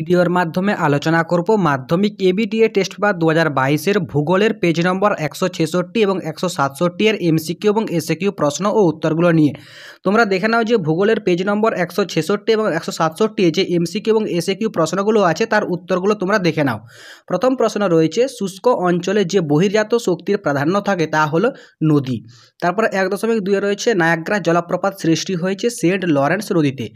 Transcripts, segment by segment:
ভিডিওর মাধ্যমে আলোচনা করব মাধ্যমিক এবিটিএ টেস্ট পেপার 2022-এর ভূগোলের পেজ নম্বর 166 এবং 167 এর এমসিকিউ এবং এসএকিউ প্রশ্ন ও উত্তরগুলো নিয়ে। তোমরা দেখে নাও যে ভূগোলের পেজ নম্বর 166 এবং 167 যে এমসিকিউ এবং এসএকিউ প্রশ্নগুলো আছে তার উত্তরগুলো তোমরা দেখে নাও। প্রথম প্রশ্ন রয়েছে, শুষ্ক অঞ্চলে যে বহির্জাত শক্তির প্রাধান্য থাকে তা হলো নদী। তারপর 1.2 রয়েছে, নায়াগ্রা জলপ্রপাত সৃষ্টি হয়েছে সেন্ট লরেন্স নদীতে।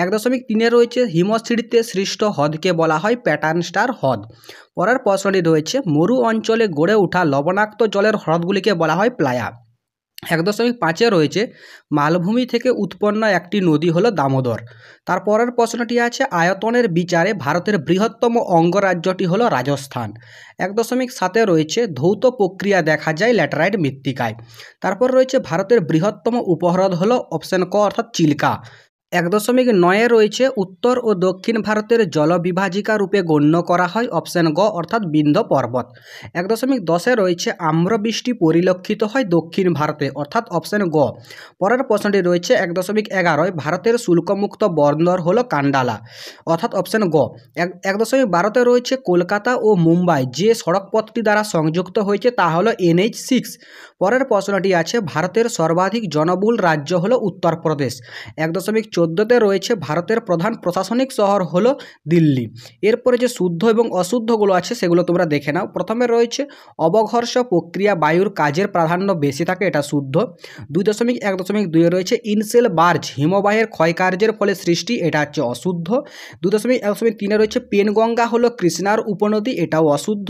1.3 রয়েছে, হিমশিড়িতে সৃষ্ট হ্রদকে বলা হয় প্যাটার্ন স্টার হ্রদ। পরের প্রশ্নটি রয়েছে, মরু অঞ্চলে গড়ে ওঠা লবণাক্ত জলের হ্রদগুলিকে বলা হয় প্লায়া। 1.5 রয়েছে, মালভূমি থেকে উৎপন্ন একটি নদী হলো দামোদর। তারপরের প্রশ্নটি আছে, আয়তনের বিচারে ভারতের বৃহত্তম অঙ্গরাজ্যটি হলো রাজস্থান। 1.7 রয়েছে, ধৌত প্রক্রিয়া দেখা যায় ল্যাটেরাইট মৃত্তিকায়। তারপর রয়েছে, ভারতের বৃহত্তম উপহ্রদ হলো অপশন ক অর্থাৎ চিল্কা। 1.9 রয়েছে, উত্তর ও দক্ষিণ ভারতের জলবিভাজিকা রূপে গণ্য করা হয় অপশন গ অর্থাৎ বিন্ধ্য পর্বত। 1.10 রয়েছে, আম্রবৃষ্টি পরিলক্ষিত হয় দক্ষিণ ভারতে অর্থাৎ অপশন গ। পরের প্রশ্নটি রয়েছে 1.11, ভারতের শুল্কমুক্ত বন্দর হলো কান্ডালা অর্থাৎ অপশন গ। 1.12 রয়েছে, কলকাতা ও মুম্বাই যে সড়কপথটি দ্বারা সংযুক্ত হয়েছে তা হলো NH6। পরের প্রশ্নটি আছে, ভারতের সর্বাধিক জনবহুল রাজ্য হলো উত্তরপ্রদেশ। 1.14 রয়েছে, ভারতের প্রধান প্রশাসনিক শহর হলো দিল্লি। এরপরে যে শুদ্ধ এবং অশুদ্ধগুলো আছে সেগুলো তোমরা দেখে নাও। প্রথমে রয়েছে, অবঘর্ষ প্রক্রিয়া বায়ুর কাজের প্রাধান্য বেশি থাকে, এটা শুদ্ধ। 2.1.2 রয়েছে, ইনসেল বার্জ হিমবাহের ক্ষয়কার্যের ফলে সৃষ্টি, এটা হচ্ছে অশুদ্ধ। 2.1.3 রয়েছে, পেনগঙ্গা হলো কৃষ্ণার উপনদী, এটাও অশুদ্ধ।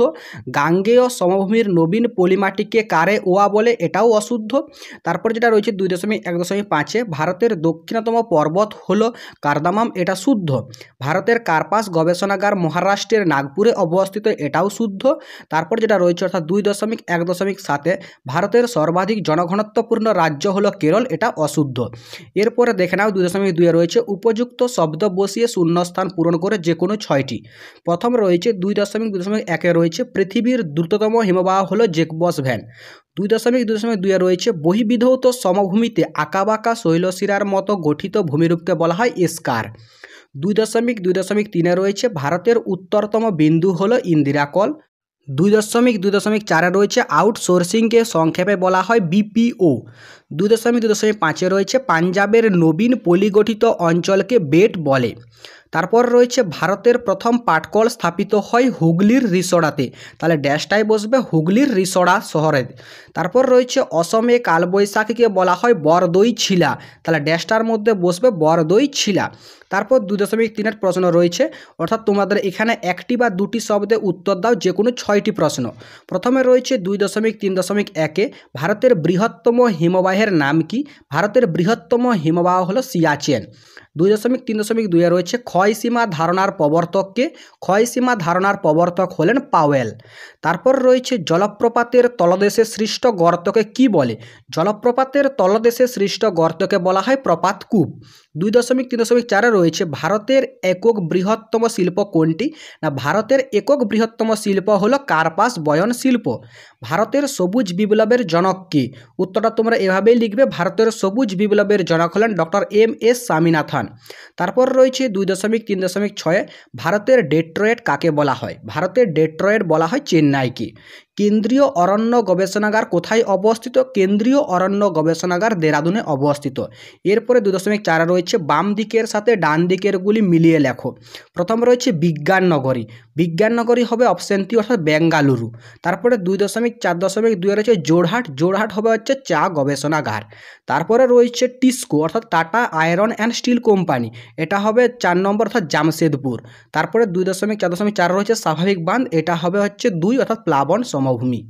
গাঙ্গেয় সমভূমির নবীন পলিমাটিকে কারে ওয়া বলে, এটাও অশুদ্ধ। তারপর যেটা রয়েছে 2.1.5, ভারতের দক্ষিণতম পর্বত হলো কার্দামাম, এটা শুদ্ধ। ভারতের কার্পাস গবেষণাগার মহারাষ্ট্রের নাগপুরে অবস্থিত, এটাও শুদ্ধ। তারপর যেটা রয়েছে অর্থাৎ 2.1.7, ভারতের সর্বাধিক জনঘনত্বপূর্ণ রাজ্য হলো কেরল, এটা অশুদ্ধ। এরপরে দেখে নাও 2.2 রয়েছে, উপযুক্ত শব্দ বসিয়ে শূন্যস্থান পূরণ করে যে কোনো 6টি। প্রথম রয়েছে 2.2.1 রয়েছে, পৃথিবীর দ্রুততম হিমবাহ হলো জেকবস ভ্যান। 2.2 রয়েছে, বহিবিধৌত সমভূমিতে আঁকাবাঁকা শৈলশিরার মতো গঠিত ভূমিরূপকে বলা হয় এস্কার। 2.2.3 রয়েছে, ভারতের উত্তরতম বিন্দু হলো ইন্দিরাকল। 2.2.4 রয়েছে, আউটসোর্সিংকে সংক্ষেপে বলা হয় BPO। 2.2.5 রয়েছে, পাঞ্জাবের নবীন পলিগঠিত অঞ্চলকে বেট বলে। তারপর রয়েছে, ভারতের প্রথম পাটকল স্থাপিত হয় হুগলির রিসোড়াতে, তাহলে ড্যাশটাই বসবে হুগলির রিসোড়া শহরে। তারপর রয়েছে, অসমে কালবৈশাখীকে বলা হয় বরদই ছিলা, তাহলে ড্যাশটার মধ্যে বসবে বরদই ছিলা। তারপর 2.3 প্রশ্ন রয়েছে, অর্থাৎ তোমাদের এখানে একটি বা দুটি শব্দে উত্তর দাও যে কোনো 6টি প্রশ্ন। প্রথমে রয়েছে 2.3.1, ভারতের বৃহত্তম হিমবাহের নাম কি? ভারতের বৃহত্তম হিমবাহ হলো সিয়াচেন। 2.3.2 রয়েছে, ক্ষয়সীমা ধারণার প্রবর্তককে? ক্ষয়সীমা ধারণার প্রবর্তক হলেন পাওয়েল। তারপর রয়েছে, জলপ্রপাতের তলদেশে সৃষ্ট গর্তকে কি বলে? জলপ্রপাতের তলদেশে সৃষ্ট গর্তকে বলা হয় প্রপাতকূপ। 2.3.4 রয়েছে, ভারতের একক বৃহত্তম শিল্প কোনটি? না, ভারতের একক বৃহত্তম শিল্প হলো কার্পাস বয়ন শিল্প। ভারতের সবুজ বিপ্লবের জনক কে? উত্তরটা তোমরা এভাবেই লিখবে, ভারতের সবুজ বিপ্লবের জনক হলেন ডক্টর MS স্বামীনাথন। তারপর রয়েছে 2.3.6, ভারতের ডেট্রয়েট কাকে বলা হয়? ভারতের ডেট্রয়েট বলা হয় চেন্নাইকে। কেন্দ্রীয় অরণ্য গবেষণাগার কোথায় অবস্থিত? কেন্দ্রীয় অরণ্য গবেষণাগার দেরাদুনে অবস্থিত। এরপরে 2.4 রয়েছে, বাম দিকের সাথে ডান দিকেরগুলি মিলিয়ে লেখো। প্রথম রয়েছে বিজ্ঞাননগরী, বিজ্ঞাননগরী হবে অপশন টি অর্থাৎ বেঙ্গালুরু। তারপরে 2.4.2 রয়েছে জোরহাট, জোরহাট হবে হচ্ছে চা গবেষণাগার। তারপরে রয়েছে টিস্কো অর্থাৎ tata iron and steel company, এটা হবে 4 নম্বর অর্থাৎ জামশেদপুর। তারপরে 2.4.4 রয়েছে স্বাভাবিক বাঁধ, এটা হবে হচ্ছে 2 অর্থাৎ প্লাবন সমভূমি।